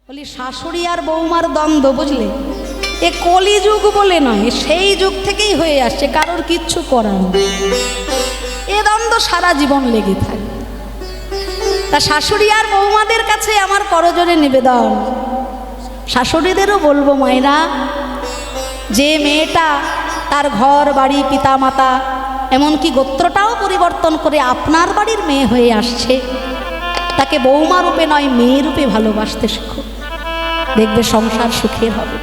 বলি শাশুড়ি আর বৌমার দ্বন্দ্ব, বুঝলে, এ কলিযুগ বলে নয়, সেই যুগ থেকেই হয়ে আসছে, কারোর কিচ্ছু করার নেই। এ দ্বন্দ্ব সারা জীবন লেগে থাকে। তা শাশুড়ি আর বৌমাদের কাছে আমার করজোড়ে নিবেদন, শাশুড়িদেরও বলবো, মায়েরা, যে মেয়েটা তার ঘর বাড়ি পিতা মাতা এমনকি গোত্রটাও পরিবর্তন করে আপনার বাড়ির মেয়ে হয়ে আসছে, তাকে বৌমা রূপে নয় মেয়ে রূপে ভালোবাসতে শেখো, দেখবে সংসার সুখের হবে।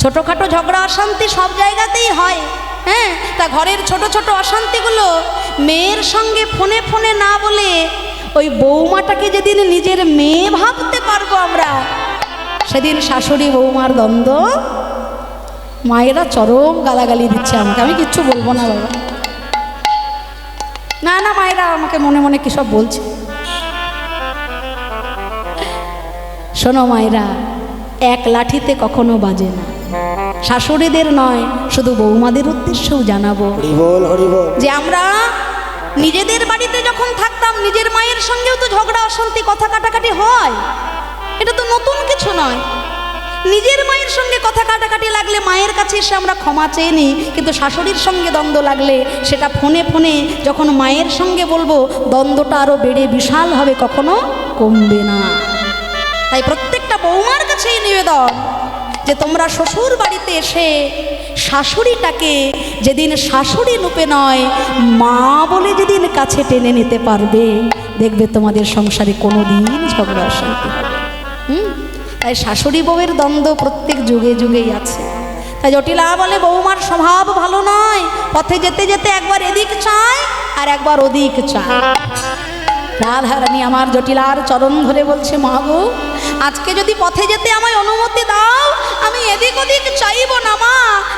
ছোটোখাটো ঝগড়া অশান্তি সব জায়গাতেই হয়, হ্যাঁ, তা ঘরের ছোট ছোট অশান্তিগুলো মেয়ের সঙ্গে ফোনে ফোনে না বলে ওই বৌমাটাকে যেদিন নিজের মেয়ে ভাবতে পারবো আমরা, সেদিন শাশুড়ি বৌমার দ্বন্দ্ব। মায়েরা চরম গালাগালি দিচ্ছে আমাকে, আমি কিচ্ছু বলবো না বাবা, না না, মায়েরা আমাকে মনে মনে কী সব বলছে। শোনো মায়েরা, এক লাঠিতে কখনো বাজে না। শাশুড়িদের নয়, শুধু বৌমাদের উদ্দেশ্যেও জানাবো যে আমরা নিজেদের বাড়িতে যখন থাকতাম নিজের মায়ের সঙ্গেও তো ঝগড়া অশান্তি কথা কাটাকাটি হয়, এটা তো নতুন কিছু নয়। নিজের মায়ের সঙ্গে কথা কাটাকাটি লাগলে মায়ের কাছে এসে আমরা ক্ষমা চেয়ে নিই, কিন্তু শাশুড়ির সঙ্গে দ্বন্দ্ব লাগলে সেটা ফোনে ফোনে যখন মায়ের সঙ্গে বলবো, দ্বন্দ্বটা আরও বেড়ে বিশাল হবে, কখনো কমবে না। তাই প্রত্যেকটা বৌমার কাছেই নিবেদন যে তোমরা শ্বশুর বাড়িতে এসে শাশুড়িটাকে যেদিন শাশুড়ি রূপে নয় মা বলে যেদিন কাছে টেনে নিতে পারবে, দেখবে তোমাদের সংসারে কোনো দিন ঝগড়া অশান্তি হবে। তাই শাশুড়ি বউয়ের দ্বন্দ্ব প্রত্যেক যুগে যুগেই আছে। তাই জটিলা বলে বৌমার স্বভাব ভালো নয়, পথে যেতে যেতে একবার এদিক চায় আর একবার ওদিক চায়। রাধারানী আমার জটিলার চরণ ধরে বলছে, মা গো, আজকে যদি পথে যেতে আমায় অনুমতি দাও, আমি এদিক ওদিক চাইব না মা,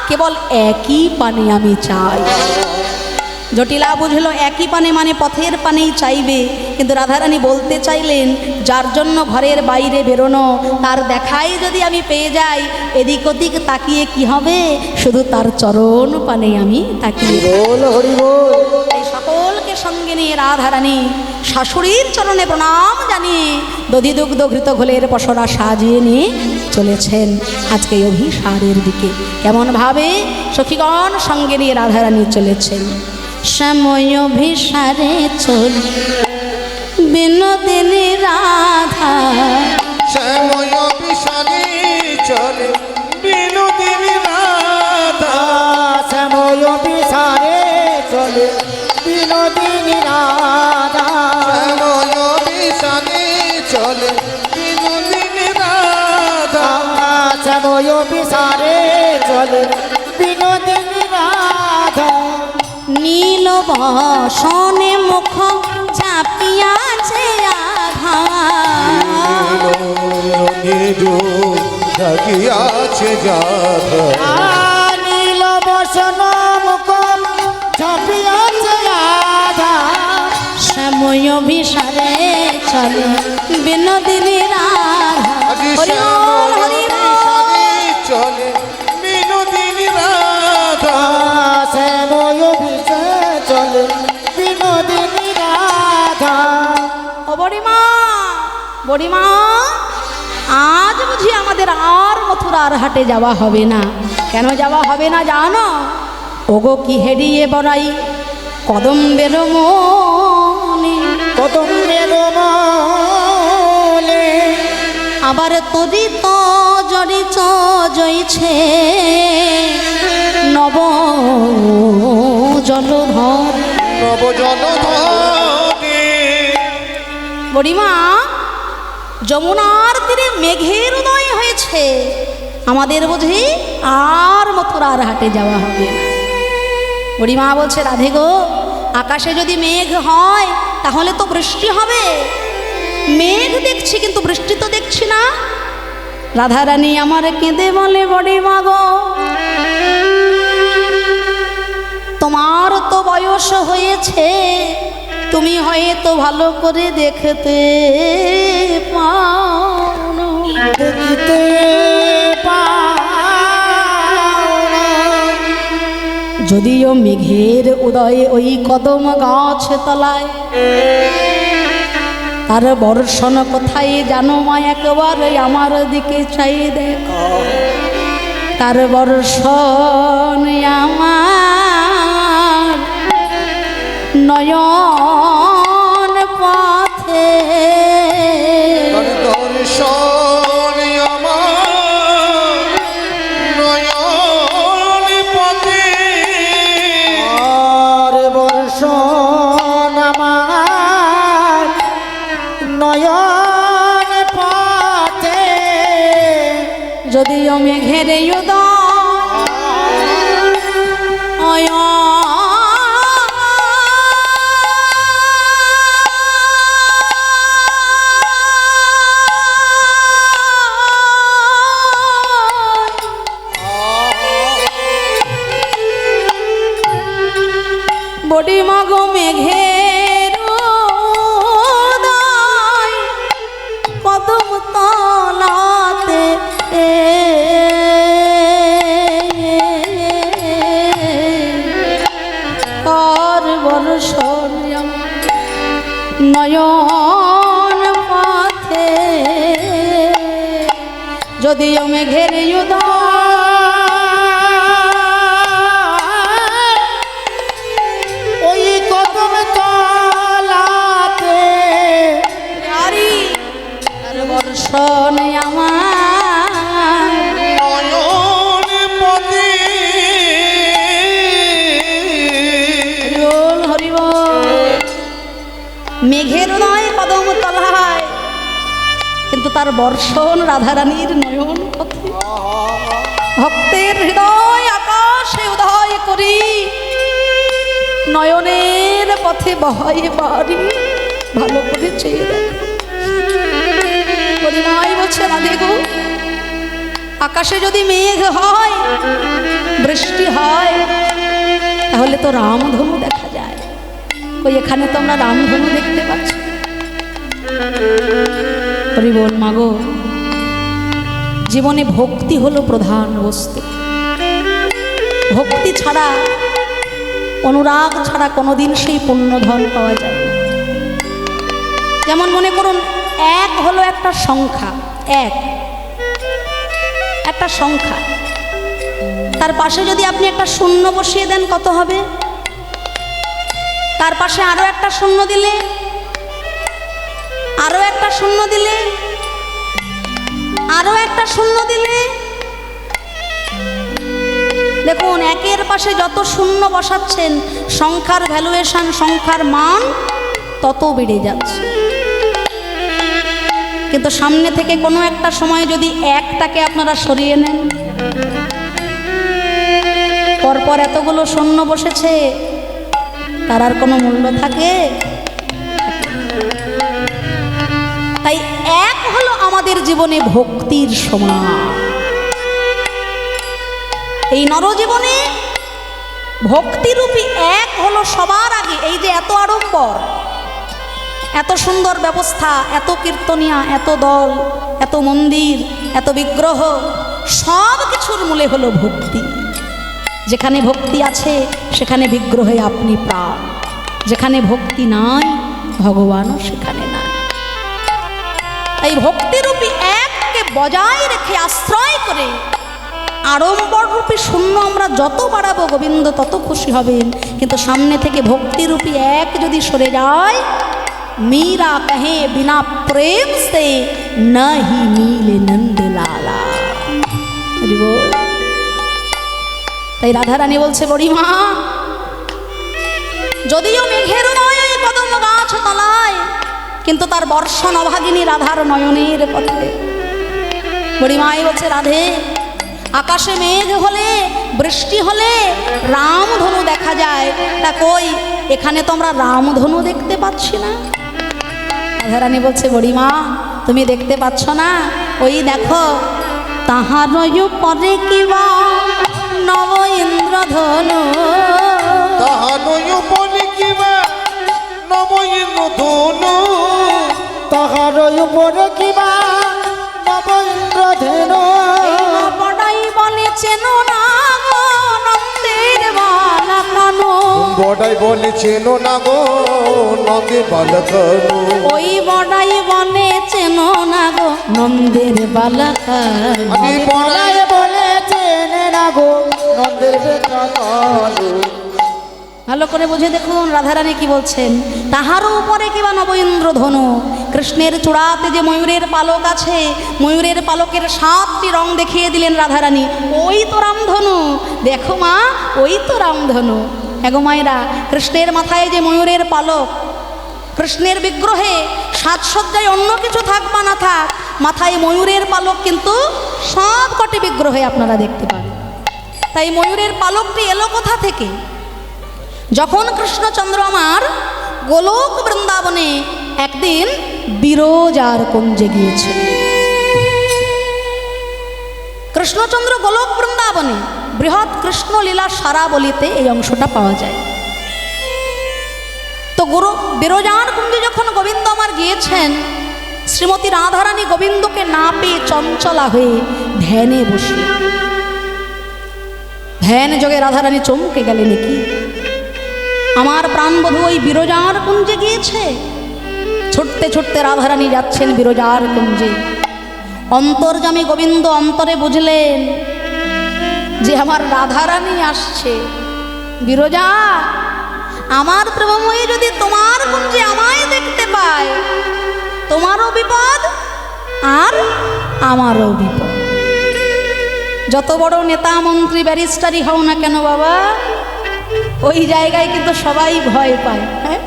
কেবল একই পানে আমি চাই। জটিলা বুঝলো একই পানে মানে পথের পানেই চাইবে, কিন্তু রাধারানী বলতে চাইলেন, যার জন্য ঘরের বাইরে বেরোনো, তার দেখাই যদি আমি পেয়ে যাই, এদিক ওদিক তাকিয়ে কি হবে, শুধু তার চরণ পানে আমি তাকিয়ে। তাই সকলকে সঙ্গে নিয়ে রাধারানী শাশুড়ির চরণে প্রণাম জানিয়ে দধি দুগ্ধ ঘৃত ঘোলের পসরা সাজিয়ে নিয়ে চলেছেন আজকে অভিসারের দিকে। কেমনভাবে সখীগণ সঙ্গে নিয়ে রাধারানী চলেছেন। সময় অভিসারে চল বিনোদিনী রাধা, সময় অভিসারে চলে বিনোদিনী রাধা, সময় অভিসারে চলে বিনোদিনী রাধা, সময় অভিসারে চলে বিনোদিনী রাধা, সময় অভিসারে চলে বিনোদিনী রাধা। নীল বসনে মুখ চাপিয়াছে আধার, থাকিয়াছে যাধা, নীল বসন মুখ চাপিয়াছে রাধা, সময় অভিসারে চলে বিনোদিনী রাধা। হরি বল, হরি বল। চলে বিনোদিনী রাধা, সময় অভিসারে চলে বিনোদিনী রাধা। ও বড়িমা, বড়িমা, আজ বুঝি আমাদের আর মথুরার হাটে যাওয়া হবে না। কেন যাওয়া হবে না জানো? ওগো কি হেরিয়ে বড়াই কদম্বের মনে, কদম্বের মনে আবার তরিত জড়িত জইছে নব জলধর। নবজনধরে বড়িমা, যমুনার তীরে মেঘের উদয় হয়েছে, আমাদের বুঝি আর মথুরার হাটে যাওয়া হবে না। বুড়িমা বলছে, রাধে গো, আকাশে যদি মেঘ হয় তাহলে তো বৃষ্টি হবে, মেঘ দেখছি কিন্তু বৃষ্টি তো দেখছি না। রাধারানী আমার কেঁদে বলে, বড়িমা গো, তোমার তো বয়স হয়েছে, তুমি হয়তো ভালো করে দেখতে পাও না। দেখিতে পাও না। যদিও মেঘের উদয়ে ওই কদম গাছ তলায় আর বর্ষণ কোথায় জানো মা, একবার আমার দিকে চাই দেখো, তার বর্ষণ আমার নয়ন পথে, দর্শন আমার নয়ন পথে, আর বর্ষণ আমার নয়ন পথে, যদিও মেঘের উদয় বডি মাগো মেঘের উদয় কদম তলাতে, আর বর্ষণ নয়ন পথে, যদিও মেঘের ওই কদম তলাতে, আর বর্ষণ আমার নয়ন পথে, হরিবল হরিবল। মেঘের নয় কদম তলায়, কিন্তু তার বর্ষণ রাধারানীর নয়ন পথে। ভক্তের হৃদয় আকাশে উদয় করি, নয়নের পথে বহাই বাড়ি, ভালো করে চেয়ে দেখো। পরিমায় বলছে রাধে গো, আকাশে যদি মেঘ হয়, বৃষ্টি হয়, তাহলে তো রামধনু দেখা যায়। কই এখানে তো আমরা রামধনু দেখতে পাচ্ছি। হরি বল মাগো, জীবনে ভক্তি হলো প্রধান বস্তু। ভক্তি ছাড়া, অনুরাগ ছাড়া কোনোদিন সেই পুণ্যধন পাওয়া যায় না। যেমন মনে করুন, এক হলো একটা সংখ্যা, এক একটা সংখ্যা, তার পাশে যদি আপনি একটা শূন্য বসিয়ে দেন কত হবে? তার পাশে আরো একটা শূন্য দিলে, আরো একটা শূন্য দিলে, আরো একটা শূন্য দিলে, দেখুন একের পাশে যত শূন্য বসাচ্ছেন, সংখ্যার ভ্যালুয়েশন, সংখ্যার মান তত বেড়ে যাচ্ছে। কিন্তু সামনে থেকে কোনো একটা সময় যদি একটাকে আপনারা সরিয়ে নেন, পরপর এতগুলো শূন্য বসেছে, তার আর কোনো মূল্য থাকে? তাই এক হলো আমাদের জীবনে ভক্তির সমান। এই নরজীবনে ভক্তিরূপী এক হলো সবার আগে। এই যে এত আড়ম্বর, এত সুন্দর ব্যবস্থা, এত কীর্তনিয়া, এত দল, এত মন্দির, এত বিগ্রহ, সব কিছুর মূলে হলো ভক্তি। যেখানে ভক্তি আছে সেখানে বিগ্রহে আপনি প্রাণ, যেখানে ভক্তি নাই ভগবানও সেখানে নাই। এই ভক্তিরূপী এককে বজায় রেখে, আশ্রয় করে, আড়ম্বররূপী শূন্য আমরা যত বাড়াবো গোবিন্দ তত খুশি হবেন। কিন্তু সামনে থেকে ভক্তিরূপী এক যদি সরে যায়, मीरा कहे बिना प्रेम से नहीं मिले नंद लाला। তাই রাধারানী বলছে, বড়িমা যদিও মেঘের নয় ওই কদম গাছ তলায়, কিন্তু তার বর্ষণ অভাগিনী রাধার নয়নের পথে। বড়িমাই বলছে, রাধে আকাশে মেঘ হলে, বৃষ্টি হলে রামধনু দেখা যায়, তা কই এখানে তো আমরা রামধনু দেখতে পাচ্ছি না। রাধারানী বলছে, বড়িমা তুমি দেখতে পাচ্ছ না? ওই দেখো, তাহার পরে কিবা নব ইন্দ্রধনু, তাহার পরে কিবা নব ইন্দ্রধনু, তাহার উপরে কিবা নব ইন্দ্রধনু, বড়াই বলে চেনো না গো নন্দের বালা কানো, বড়াই বলে চেনো না গো নন্দে বালকানু ওই বড়াই বলে চেনো না গো নন্দের বালাকা আমি বড়াই বলাই বলে চেনে না গো নন্দের বেটাকালু। ভালো করে বুঝে দেখুন রাধারানী কি বলছেন। তাহারও উপরে কিবা নবইন্দ্র ধনু, কৃষ্ণের চূড়াতে যে ময়ূরের পালক আছে, ময়ূরের পালকের 7টি রং দেখিয়ে দিলেন রাধারানী। ওই তো রামধনু, দেখো মা ওই তো রামধনু। এগো মায়েরা, কৃষ্ণের মাথায় যে ময়ূরের পালক, কৃষ্ণের বিগ্রহে সাজসজ্জায় অন্য কিছু থাক বা না থাক, মাথায় ময়ূরের পালক কিন্তু সব কটি বিগ্রহে আপনারা দেখতে পাবেন। তাই ময়ূরের পালকটি এলো কোথা থেকে? যখন কৃষ্ণচন্দ্র আমার গোলক বৃন্দাবনে একদিন বিরজার কুঞ্জে গিয়েছিল। কৃষ্ণচন্দ্র গোলক বৃন্দাবনে বৃহৎ কৃষ্ণলীলা সারাবলিতে এই অংশটা পাওয়া যায়। তো বিরজার কুঞ্জে যখন গোবিন্দ আমার গিয়েছেন, শ্রীমতী রাধারানী গোবিন্দকে না পেয়ে চঞ্চলা হয়ে ধ্যানে বসলেন। ধ্যান যোগে রাধারানী চমকে গেলেন, কি আমার প্রাণবধূ ওই বিরজার কুঞ্জে গিয়েছে। ছুটতে ছুটতে রাধারানী যাচ্ছেন বিরজার কুঞ্জে। অন্তর্যামী গোবিন্দ অন্তরে বুঝলেন যে আমার রাধারানী আসছে। বিরজা, আমার প্রেমময়ী যদি তোমার কুঞ্জে আমায় দেখতে পায়, তোমারও বিপদ আর আমারও বিপদ। যত বড় নেতা মন্ত্রী ব্যারিস্টারই হও না কেন বাবা, ওই জায়গায় কিন্তু সবাই ভয় পায়। হ্যাঁ,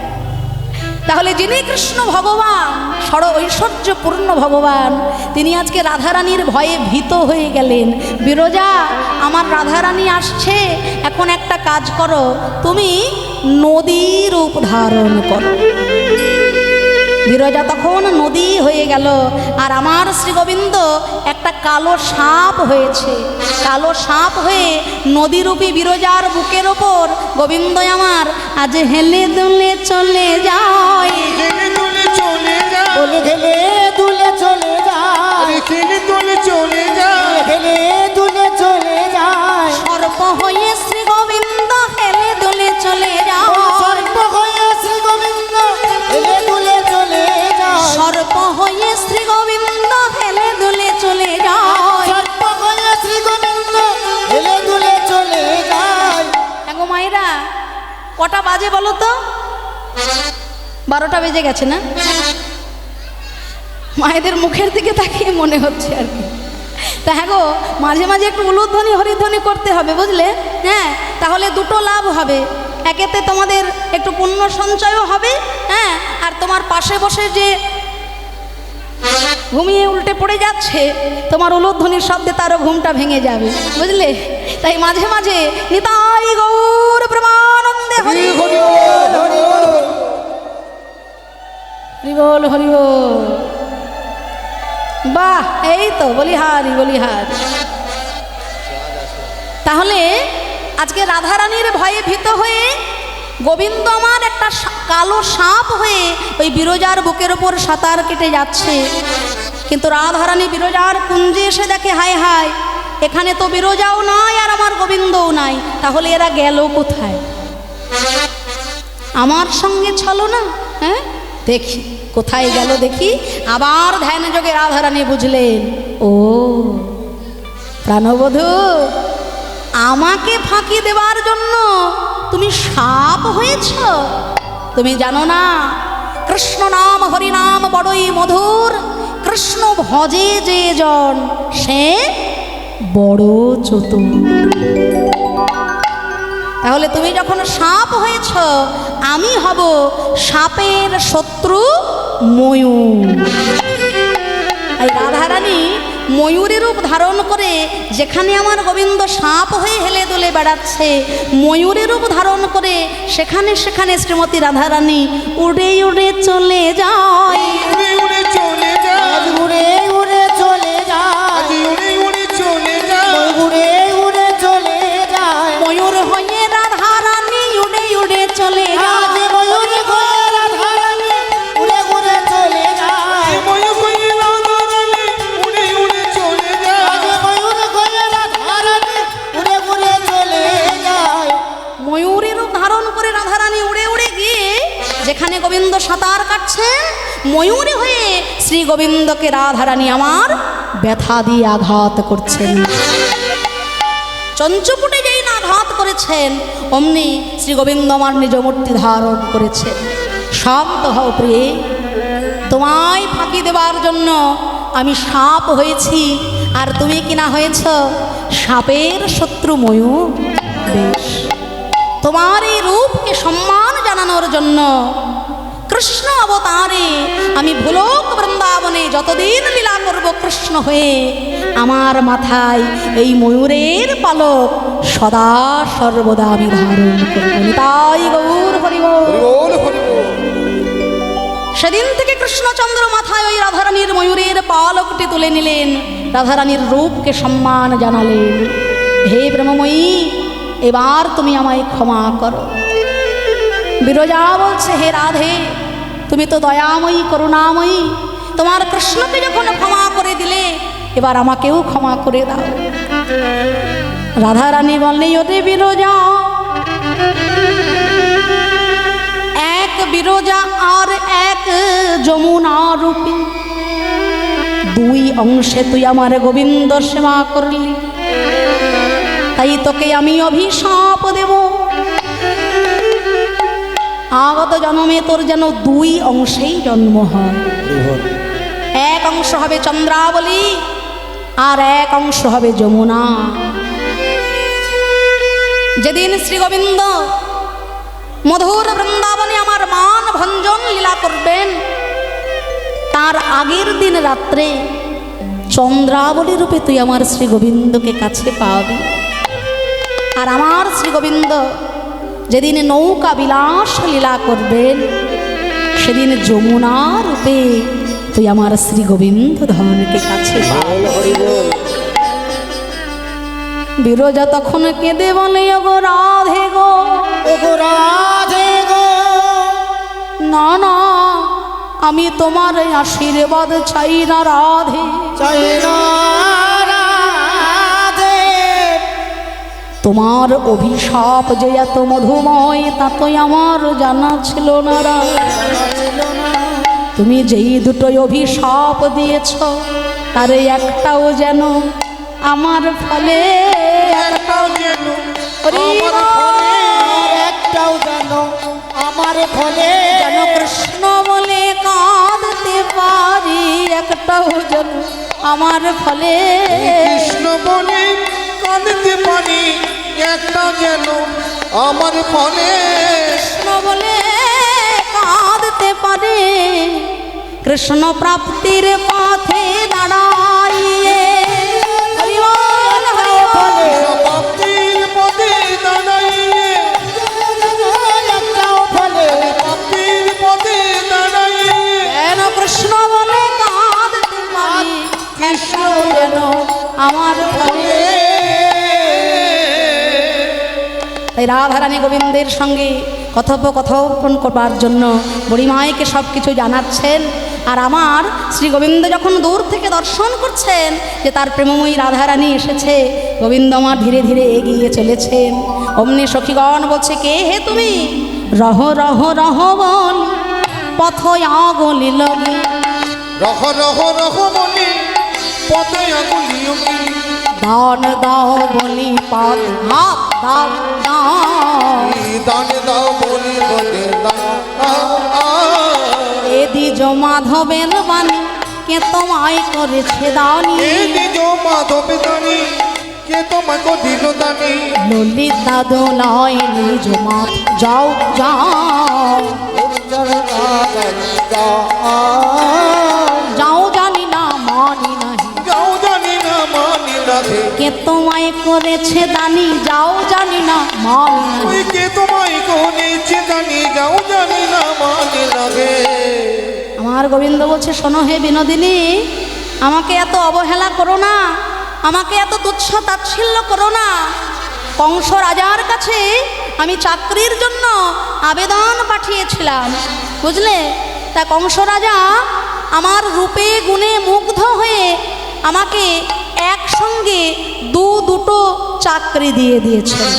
তাহলে যিনি কৃষ্ণ ভগবান, ষড় ঐশ্বর্যপূর্ণ ভগবান, তিনি আজকে রাধারানীর ভয়ে ভীত হয়ে গেলেন। বিরজা, আমার রাধারানী আসছে, এখন একটা কাজ করো, তুমি নদীর রূপ ধারণ করো। বিরজা তখন নদী হয়ে গেল, আর আমার শ্রী গোবিন্দ একটা কালো সাপ হয়েছে। কালো সাপ হয়ে নদীরূপী বিরজার বুকের ওপর গোবিন্দ আমার আজ হেলে দুলে চলে যায়। খেলে দুলে চলে যা বলে গেলে দুলে চলে যায়, খেলে দুলে চলে যা গেলে দুলে চলে যায়। সর্প হয়ে শ্রী গোবিন্দ হেলে দুলে চলে যায়। সর্প হয়ে শ্রী গোবিন্দ হেলে দুলে চলে যায়। সর্প হয়ে শ্রী গোবিন্দ হেলে দুলে চলে যায়। সর্প হয়ে শ্রী গোবিন্দ হেলে দুলে চলে যায়। এগো মায়েরা, কটা বাজে বলো তো? 12টা বেজে গেছে না? মায়েদের মুখের দিকে তাকিয়ে মনে হচ্ছে আর কি। তা হ্যাঁ গো, মাঝে মাঝে একটু উলুধ্বনি হরিধ্বনি করতে হবে, বুঝলে? হ্যাঁ, তাহলে দুটো লাভ হবে। একেতে তোমাদের একটু পুণ্য সঞ্চয়ও হবে, হ্যাঁ, আর তোমার পাশে বসে যে ঘুমিয়ে উল্টে পড়ে যাচ্ছে, তোমার উলুধ্বনির শব্দে তারও ঘুমটা ভেঙে যাবে, বুঝলে? তাই মাঝে মাঝে নিতাই গৌর প্রেমানন্দে হরি হরি বল, হরি বল। হরি বল, হরি বল। বাহ, এই তো বলিহারি বলিহারি। তাহলে আজকে রাধারানীর ভয়ে ভীত হয়ে গোবিন্দ আমার একটা কালো সাপ হয়ে ওই বিরজার বুকের ওপর সাঁতার কেটে যাচ্ছে। কিন্তু রাধারানী বিরজার কুঞ্জে এসে দেখে, হায় হায়, এখানে তো বিরজাও নাই আর আমার গোবিন্দও নাই, তাহলে এরা গেল কোথায়? আমার সঙ্গে চলো না, হ্যাঁ, দেখি কোথায় গেল দেখি। আবার ধ্যান যোগে রাধারানী বুঝলেন, ও প্রাণবধূ, আমাকে ফাঁকি দেওয়ার জন্য তুমি সাপ হয়েছ। তুমি জানো না, কৃষ্ণ নাম হরিনাম বড়ই মধুর, কৃষ্ণ ভজে যে জন সে বড় চতুর। তাহলে তুমি যখন সাপ হয়েছ, আমি হব সাপের শত্রু ময়ূর। এই রাধারানী ময়ূরের রূপ ধারণ করে যেখানে আমার গোবিন্দ সাপ হয়ে হেলে দুলে বেড়াচ্ছে, ময়ূরের রূপ ধারণ করে সেখানে সেখানে শ্রীমতী রাধারানী উড়ে উড়ে চলে যায়। উড়ে উড়ে চলে যা আজ উড়ে উড়ে চলে যায়, উড়ে উড়ে চলে যা উড়ে উড়ে চলে যায়। ময়ূর হয়ে রাধারানী উড়ে উড়ে চলে আজ যায়। ময়ূর হয়ে রাধারানী উড়ে উড়ে চলে যায়। ময়ূর হয়ে রাধারানী উড়ে উড়ে চলে যা আজ ময়ূর হয়ে রাধারানী উড়ে উড়ে চলে যায়। ময়ূরের রূপ ধারণ করে রাধা করছেন ময়ূরী হয়ে শ্রী গোবিন্দকে রাধারানী আমার ব্যথা দিয়ে আঘাত করছেন। চঞ্চপুটে যেই না আঘাত করেছেন অমনি শ্রী গোবিন্দ আমার নিজ মূর্তি ধারণ করেছেন। শান্ত হও প্রিয়ে, তোমায় ফাঁকি দেবার জন্য আমি সাপ হয়েছি, আর তুমি কিনা হয়েছ সাপের শত্রু ময়ূর। বেশ, তোমার এই রূপকে সম্মান জানানোর জন্য কৃষ্ণ অবতারে আমি ভুলোক বৃন্দাবনে যতদিন লীলা করব কৃষ্ণ হয়ে, আমার মাথায় এই ময়ূরের পালক সদা সর্বদা আমি ধারণ করব। তাই গৌর হরিব। সেদিন থেকে কৃষ্ণচন্দ্র মাথায় ওই রাধারানীর ময়ূরের পালকটি তুলে নিলেন, রাধারানীর রূপকে সম্মান জানালেন। হে ব্রহ্মময়ী, এবার তুমি আমায় ক্ষমা করো। বিরজা বলছে, হে রাধে, তুমি তো দয়াময়ী করুণাময়ী, তোমার কৃষ্ণকে যখন ক্ষমা করে দিলে এবার আমাকেও ক্ষমা করে দাও। রাধারানী বললেন, ওরে বিরজা, এক বিরজা আর এক যমুনা রূপী, দুই অংশে তুই আমার গোবিন্দ সেবা করলি, তাই তোকে আমি অভিশাপ দেব। আগত জন্মে তোর যেন দুই অংশেই জন্ম হয়, এক অংশ হবে চন্দ্রাবলী আর এক অংশ হবে যমুনা। যেদিন শ্রী গোবিন্দ মধুর বৃন্দাবনে আমার মান ভঞ্জন লীলা করবেন, তার আগের দিন রাত্রে চন্দ্রাবলী রূপে তুই আমার শ্রী গোবিন্দকে কাছে পাবি। আর আমার শ্রী গোবিন্দ যেদিন নৌকা বিলাস লীলা করবেন, সেদিন যমুনা রূপে তুই আমার শ্রী গোবিন্দ ধনকে কাছে পাবি। বিরজা তখন কেঁদে বলে, ওগো রাধে গো, ওগো রাধে গো, না না, আমি তোমার আশীর্বাদ চাই না রাধে, চাই না রাধে। তোমার অভিশাপ যে এত মধুময় তা তো আমার জানা ছিল না রাধে। তুমি যেই দুটোই অভিশাপ দিয়েছ তার একটাও যেন আমার ফলে, একটাও যেন হরি আমার বল। ফলে, একটাও যেন আমার ফলে, যেন কৃষ্ণ বলে কাঁদতে পারি, একটাও যেন আমার ফলে, কৃষ্ণ বলে কাঁদতে পারি, একটাও যেন আমার ফলে। কৃষ্ণ বলে কাঁদতে পারে, কৃষ্ণ প্রাপ্তির পথে দাঁড়াইয়ে। হরি বল, হরি বল। প্রাপ্তির পথে দাঁড়াইয়ে, একটাও ফলে, প্রাপ্তির পথে দাঁড়াইয়ে, যেন কৃষ্ণ বলে কাঁদতে পারি, কৃষ্ণ যেন আমার ফলে। তাই রাধারানী গোবিন্দের সঙ্গে কথোপকথন করবার জন্য বুড়িমাইকে সব কিছু জানাচ্ছেন। আর আমার শ্রী গোবিন্দ যখন দূর থেকে দর্শন করছেন যে তার প্রেমময়ী রাধারানী এসেছে, গোবিন্দ আমার ধীরে ধীরে এগিয়ে চলেছেন। অমনি সখীগণ বলছে, কে হে তুমি? রহ রহ রহ বল পথ আগলি লগে, রহ রহ রহ বলি পথে আগুলি অগি, দান দাও বলি পথ হাত দাও দাও, দান দাও বলি বলে এ দ্বিজ মাধবের বাণী কে তোমায় করেছে দানি, নিজ মাধব দানি কে তোমাকে দিল দানি, ললিতা দোলায় নিজ মাধ যাও যাও, যাও জানি না মানি নাহি, যাও জানি না মানি রাধে, কে তোমায় করেছে দানি, যাও জানি না মানি নাহি। ওই কে তোমায় করেছে জানি, যাও জানি না মানি রাধে। আমার গোবিন্দ বলছে, শোনো হে বিনোদিনী, আমাকে এত অবহেলা করো না, আমাকে এত তুচ্ছ তাচ্ছিল্য করো না। কংস রাজার কাছে আমি চাকরির জন্য আবেদন পাঠিয়েছিলাম, বুঝলে? তা কংস রাজা আমার রূপে গুণে মুগ্ধ হয়ে আমাকে একসঙ্গে দুটো চাকরি দিয়ে দিয়েছেন।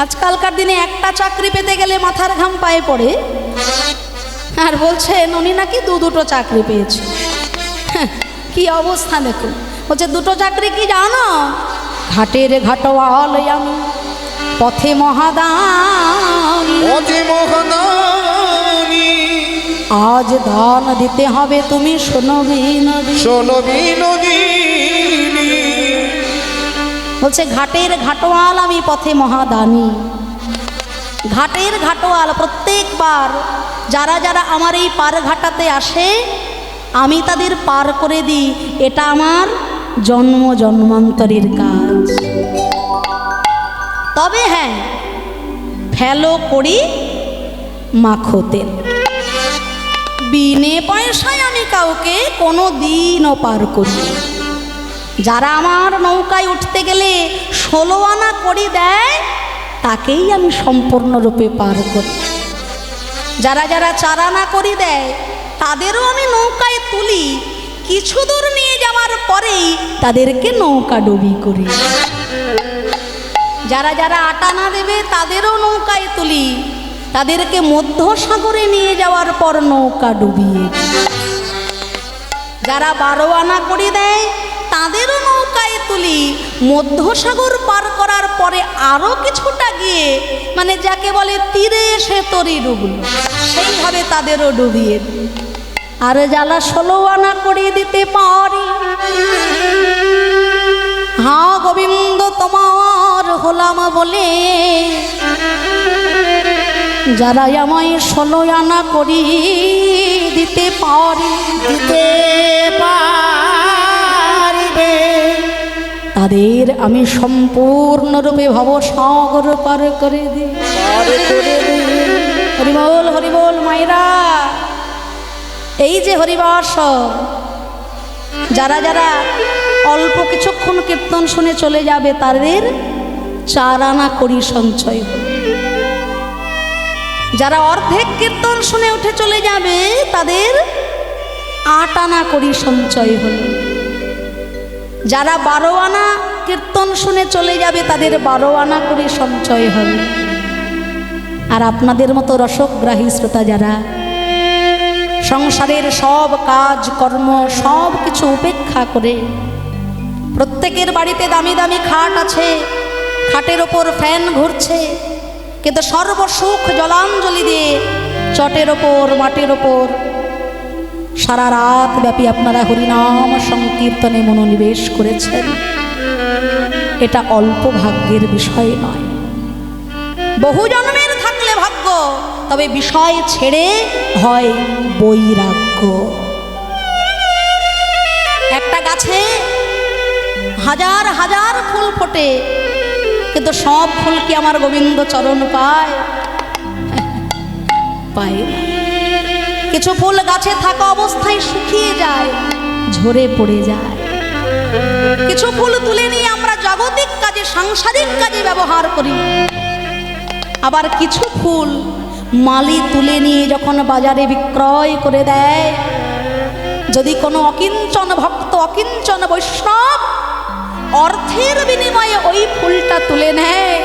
আজকালকার দিনে একটা চাকরি পেতে গেলে মাথার ঘাম পায়ে পড়ে, আর বলছেন উনি নাকি দুটো চাকরি পেয়েছে। হ্যাঁ, কি অবস্থা দেখুন। বলছে দুটো চাকরি কি জানো? ঘাটের ঘাটওয়াল আমি, পথে মহাদানী, আজ দান দিতে হবে তুমি শোনো বিনোদিনী। বলছে ঘাটের ঘাটওয়াল আমি, পথে মহাদানী। ঘাটের ঘাটওয়াল, প্রত্যেকবার যারা যারা আমার এই পার ঘাটাতে আসে আমি তাদের পার করে দিই। এটা আমার জন্ম জন্মান্তরের কাজ। তবে হ্যাঁ, ফেলো করি মাখো তেল, বিনে পয়সায় আমি কাউকে কোনো দিনও পার করি। যারা আমার নৌকায় উঠতে গেলে 16 আনা করি দেয় তাকেই আমি সম্পূর্ণরূপে পার করি। যারা যারা 4 আনা করি দেয় তাদেরও আমি নৌকায় তুলি, কিছু দূর নিয়ে যাওয়ার পরেই তাদেরকে নৌকা ডুবি করি। যারা যারা 8 আনা দেবে তাদেরও নৌকায় তুলি, তাদেরকে মধ্যসাগরে নিয়ে যাওয়ার পর নৌকা ডুবিয়ে। যারা 12 আনা করি দেয় তাদেরও নৌকায় তুলি, মধ্যসাগর পার করার পরে আরও কিছুটা গিয়ে, মানে যাকে বলে তীরে এসে তরি ডুবল, সেইভাবে তাদেরও ডুবিয়ে দিই। আর যারা 16 আনা করে দিতে পারি, হ্যাঁ গোবিন্দ তোমার হলাম বলে, যারা আমায় 16 আনা করি দিতে পারিবে, তাদের আমি সম্পূর্ণরূপে ভবসাগর পার করে দিই। হরিবল হরিবল মায়েরা, এই যে হরিবাস, যারা যারা অল্প কিছুক্ষণ কীর্তন শুনে চলে যাবে তাদের 4 আনা করি সঞ্চয় হবে। যারা অর্ধেক কীর্তন শুনে উঠে চলে যাবে তাদের 8 আনা করি সঞ্চয় হলো। যারা 12 আনা কীর্তন শুনে চলে যাবে তাদের 12 আনা করে সঞ্চয় হবে। আর আপনাদের মতো রসগ্রাহী শ্রোতা যারা সংসারের সব কাজ কর্ম সব কিছু উপেক্ষা করে, প্রত্যেকের বাড়িতে দামি দামি খাট আছে, খাটের ওপর ফ্যান ঘুরছে, কিন্তু সর্বসুখ জলাঞ্জলি দিয়ে চটের ওপর মাটির ওপর সারা রাত ব্যাপী আপনারা হরিনাম সংকীর্তনে মনোনিবেশ করেছেন, এটা অল্প ভাগ্যের বিষয় নয়। বহু জন্মের থাকলে ভাগ্য, তবে বিষয় ছেড়ে হয় বৈরাগ্য। একটা গাছে হাজার হাজার ফুল ফোটে, কিন্তু সব ফুল কি আমার গোবিন্দ চরণ পায়? পায় না। কিছু ফুল গাছে থাকা অবস্থায় শুকিয়ে যায়, ঝরে পড়ে যায়। কিছু ফুল তুলে নিয়ে আমরা জাগতিক কাজে সাংসারিক কাজে ব্যবহার করি। আবার কিছু ফুল মালি তুলে নিয়ে যখন বাজারে বিক্রয় করে দেয়, যদি কোনো অকিঞ্চন ভক্ত অকিঞ্চন বৈষ্ণব অর্থের বিনিময়ে ওই ফুলটা তুলে নেয়,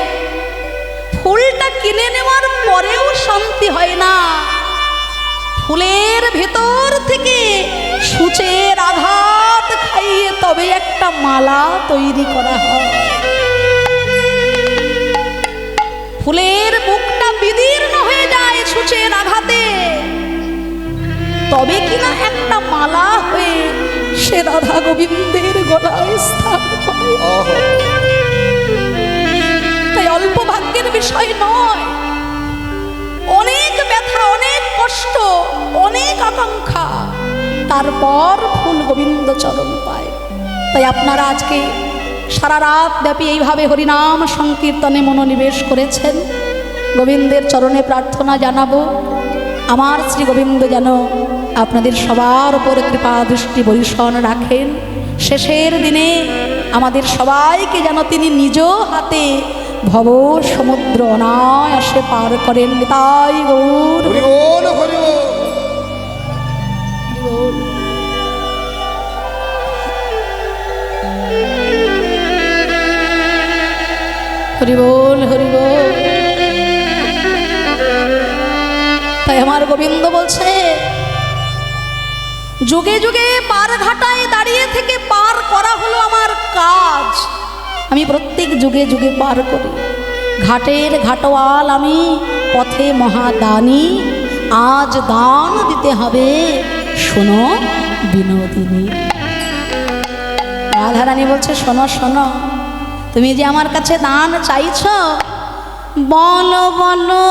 ফুলটা কিনে নেওয়ার পরেও শান্তি হয় না। ফুলের ভেতর থেকে সূচের আঘাত খাইয়ে তবে একটা মালা তৈরি করা হয়। ফুলের বুকটা বিদীর্ণ হয়ে যায় সূচের আঘাতে, তবে কিনা একটা মালা হয়ে সে রাধা গোবিন্দের গলায় স্থান পায়। তাই অল্প ভাগ্যের বিষয় নয়, অনেক ব্যথা, অনেক কষ্ট, অনেক আকাঙ্ক্ষা, তারপর ফুল গোবিন্দ চরণ পায়। তাই আপনারা আজকে সারা রাত ব্যাপী এইভাবে হরিনাম সংকীর্তনে মনোনিবেশ করেছেন। গোবিন্দের চরণে প্রার্থনা জানাবো, আমার শ্রী গোবিন্দ যেন আপনাদের সবার উপর কৃপা দৃষ্টি বরিশন রাখেন। শেষের দিনে আমাদের সবাইকে যেন তিনি নিজ হাতে ভব সমুদ্র অনায়াসে পার করেন। তাই গৌর হরি বল হরি বল। তাই আমার গোবিন্দ বলছে, যুগে যুগে পার ঘাটায় দাঁড়িয়ে থেকে পার করা হলো আমার কাজ। আমি প্রত্যেক যুগে যুগে পার করি। ঘাটের ঘাটওয়াল আমি, পথে মহাদানী, আজ দান দিতে হবে, শোনো বিনোদিনী। রাধারানী বলছে, শোনো শোনো, তুমি যে আমার কাছে দান চাইছ, বলো বলো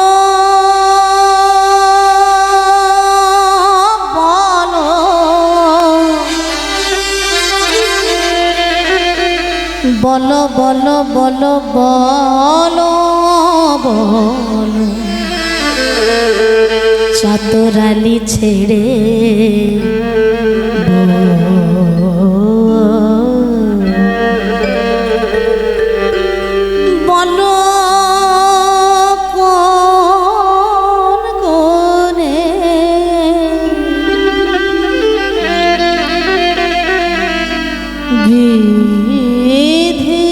বলো বলো বলো বলো বলো, চাতরালি ছেড়ে বলো কোন কোনে বিধি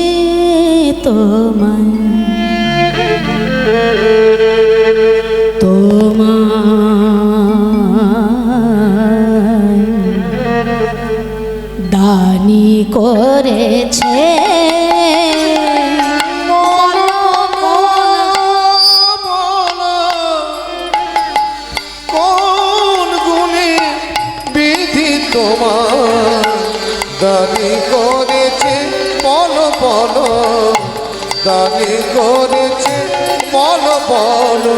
তোমায় দানি করেছে। কোন গুণে বিধি তোমার দানি করেছে, বলো বলো, দানি করেছে, বলো বলো,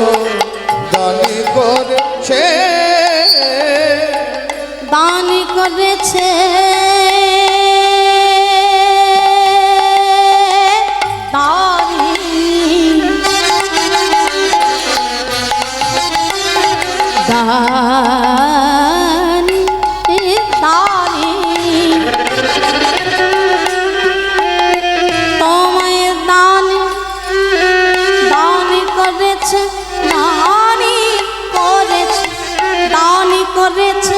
দানি করেছে, দান করেছে দানি দানি তোমায় দানি দানি করেছে, দানি করেছে, দানি করেছে,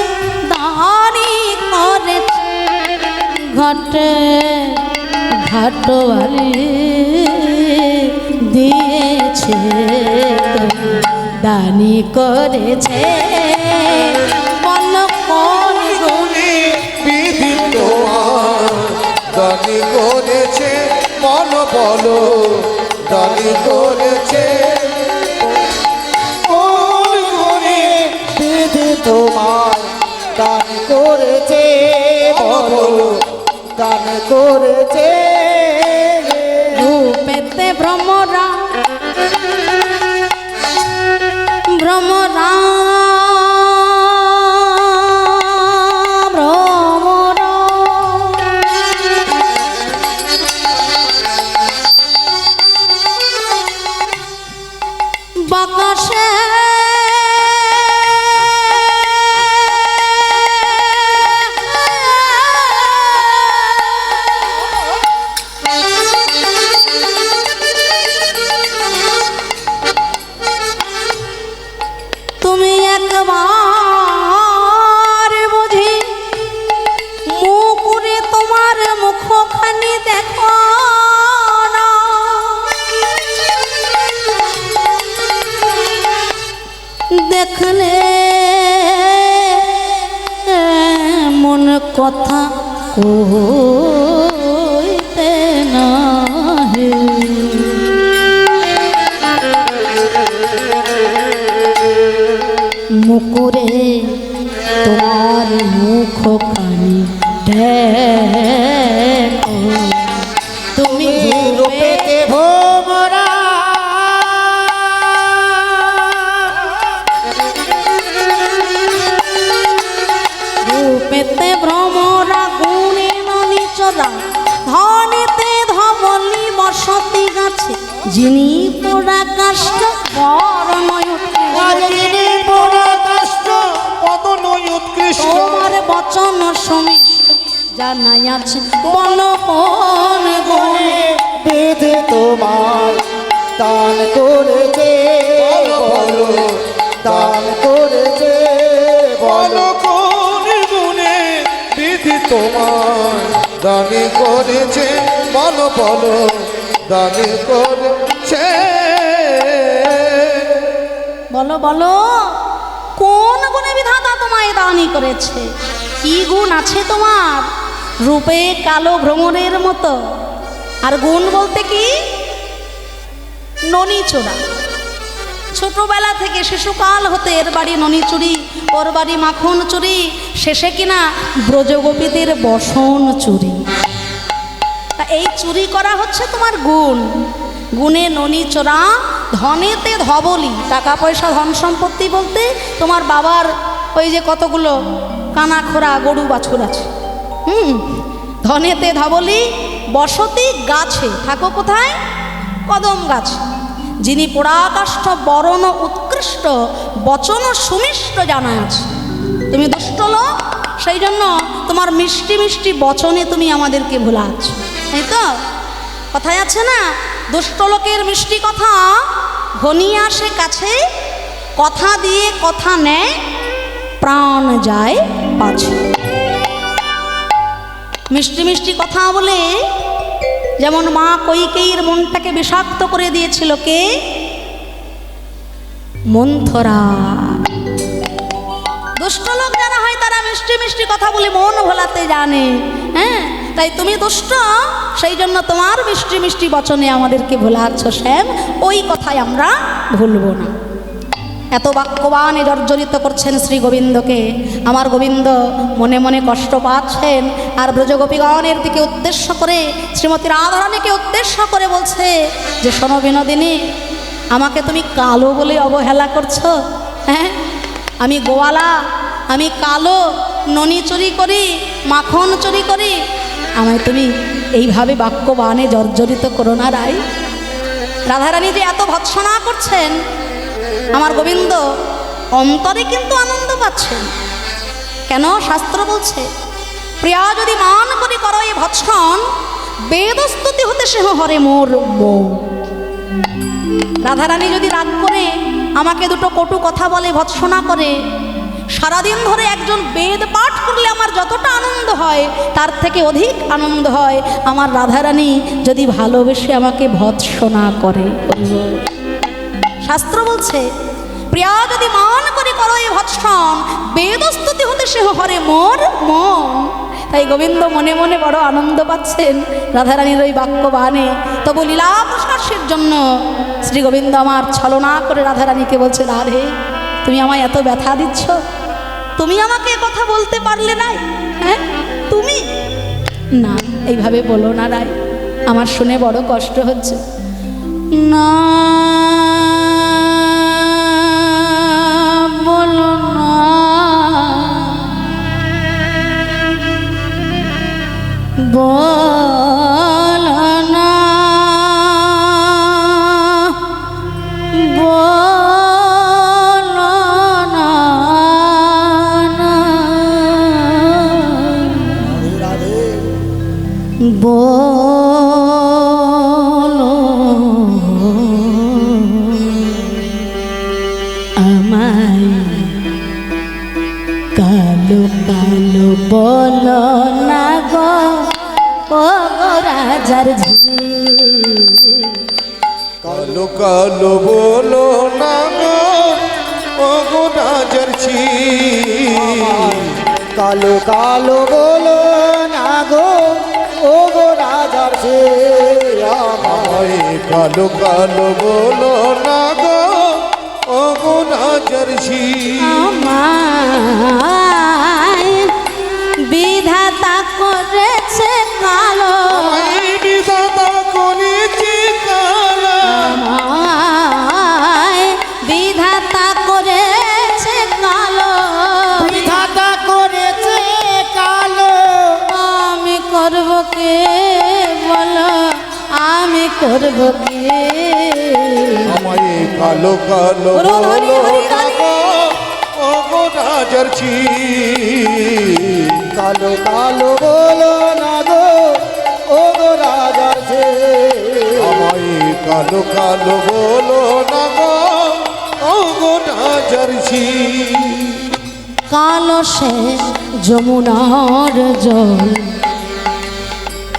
দানি করেছে, ঘটে ঘাটওয়ালি দিয়েছে, দানি করেছে, বলো কোন গুণে বিধি তোমার দানি করেছে, বলো বলো, দানি করেছে, কোন গুণে বিধি তোমার দান করেছে, বলো দান করেছে। রূপেতে ভ্রমরা ভ্রমরা ভ্রমরা বাতাসে তুমি একবার বুঝি মুকুরে তোমার মুখখানি দেখো না, দেখলে মন কথা কইতে না হে। মুকুরে তোমার মুখখানি দেখো, তুমি রূপেতে ভোমরা রূপেতে ভ্রমরা, গুণে নদী চরা, ধনেতে ধবলি বসতি গাছে, যিনি পোড়া কাষ্ট বরণয় অজনী পোড়া কাষ্ট, বদন উৎকৃষ্ট, তোমার বচন সমিষ্ট জানাই আছে, বলো কোন গুণে বিধি তোমার দান করেছে, বলো দান করেছে, বলো বলো কোন গুণে বিধি তোমার দানি করেছে, বলো বলো, দানি করেছে, বলো বলো কোন গুণে বিধাতা তোমায় দানই করেছে? কি গুণ আছে তোমার? রূপে কালো ভ্রমরের মতো। আর গুণ বলতে কি? ননিচোরা। ছোটবেলা থেকে শিশুকাল হতে এর বাড়ি ননি চুরি, ওর বাড়ি মাখন চুরি, শেষে কিনা ব্রজগোপীদের বসন চুরি। তা এই চুরি করা হচ্ছে তোমার গুণ। গুণে ননি চোরা, ধনেতে ধবলি। টাকা পয়সা ধন সম্পত্তি বলতে তোমার বাবার ওই যে কতগুলো কানা খোরা গরু বাছুর আছে। ধনেতে ধবলি, বসতি গাছে। থাকো কোথায়? কদম গাছে। যিনি পুরাকাষ্ঠ বরণ উৎকৃষ্ট, বচন সুমিষ্ট জানা আছে। তুমি দুষ্ট লোক, সেই জন্য তোমার মিষ্টি মিষ্টি বচনে তুমি আমাদেরকে ভুলাচ্ছ, তাই তো? কথায় আছে না, দুষ্ট লোকের মিষ্টি কথা ঘনিয়ে আসে কাছে, কথা দিয়ে কথা নেয়, প্রাণ যায় পাছে। মিষ্টি মিষ্টি কথা বলে যেমন মা কৈকেয়ীর মনটাকে বিষাক্ত করে দিয়েছিল কে? মন্থরা। দুষ্ট লোক যারা হয় তারা মিষ্টি মিষ্টি কথা বলে মন ভোলাতে জানে। হ্যাঁ, তাই তুমি দুষ্ট, সেই জন্য তোমার মিষ্টি মিষ্টি বচনে আমাদেরকে ভোলাচ্ছ শ্যাম। ওই কথাই আমরা ভুলব না। এত বাক্যবাণে জর্জরিত করছেন শ্রী গোবিন্দকে। আমার গোবিন্দ মনে মনে কষ্ট পাচ্ছেন, আর ব্রজগোপীগণের দিকে উদ্দেশ্য করে, শ্রীমতী রাধারানীকে উদ্দেশ্য করে বলছে যে শোনো বিনোদিনী, আমাকে তুমি কালো বলে অবহেলা করছো। হ্যাঁ, আমি গোয়ালা, আমি কালো, ননি চুরি করি, মাখন চুরি করি, আমায় তুমি এইভাবে বাক্যবাণে জর্জরিত করো না রাই। রাধারানী যে এত ভৎসনা করছেন, আমার গোবিন্দ অন্তরে কিন্তু আনন্দ পাচ্ছেন। কেন? শাস্ত্র বলছে, প্রিয়া যদি মান করি করো এ ভৎসন, বেদস্তুতি হতে সেহ হরে মোর মৌ। রাধারানী যদি রাগ করে আমাকে দুটো কটু কথা বলে, ভৎসনা করে, সারাদিন ধরে একজন বেদ পাঠ করলে আমার যতটা আনন্দ হয় তার থেকে অধিক আনন্দ হয় আমার রাধারানী যদি ভালোবেসে আমাকে ভৎসনা করে। শাস্ত্র বলছে, প্রিয়া যদি মান করে করো এ ভৎসন, বেদস্তুতি হতে সে হরে মোর মন। তাই গোবিন্দ মনে মনে বড় আনন্দ পাচ্ছেন রাধারানীর ওই বাক্যবাণে। তবু লীলা প্রকাশের জন্য শ্রী গোবিন্দ আমার ছলনা করে রাধারানীকে বলছে, রাধে তুমি আমায় এত ব্যথা দিচ্ছ, তুমি আমাকে কথা বলতে পারলে নাই? হ্যাঁ, তুমি না, এইভাবে বলো না রাই, আমার শুনে বড় কষ্ট হচ্ছে। না বলো না, বলো না, বলো না, বলো আমায় কালো কালো বলো না গো, ও রাজার ঝি। কালো কালো বলো না গো, ও গো রাজার ঝি। কালো কালো বলো না গো, ও গো রাজার ঝি। আমায় কালো কালো বলো না গো, ও গো রাজার ঝি। আমায় বিধাতা করেছে কালো, বিধাতা করেছে কালো, আমায় বিধাতা করেছে কালো, বিধাতা করেছে কালো। আমি করব কে বলো, আমি করব কে? আমায় কালো কালো বলো না গো, ও গো রাজার ঝি। কালো কালো বলো না গো, ও গো রাজার ঝি। আমায় কালো কালো বলো না গো, ও গো রাজার ঝি। কালো সে যমুনার জল,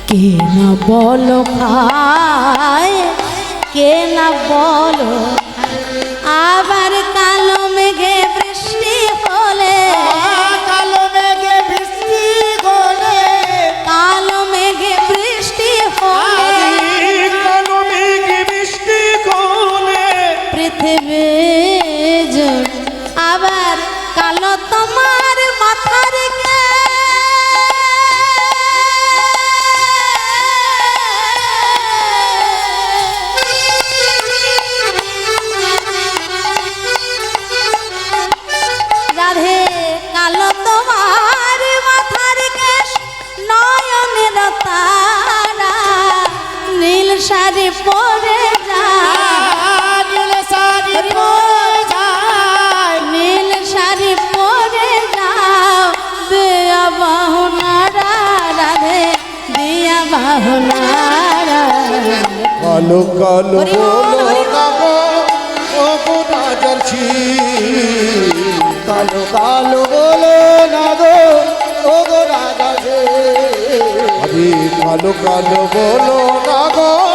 কে না বলো খায়, কে না বলো। আবার কালো মেঘে বৃষ্টি শাড়ি পরে যায় নীল শাড়ি পরে যায় নীল শাড়ি পরে যাও দিয়া বাহনারা রাধে দিয়া বাহনারা কালো কালো বলো না গো ও গো রাজার ছি কালো কালো বলো না গো ও গো রাজা রে আরে কালো কালো বলো না গো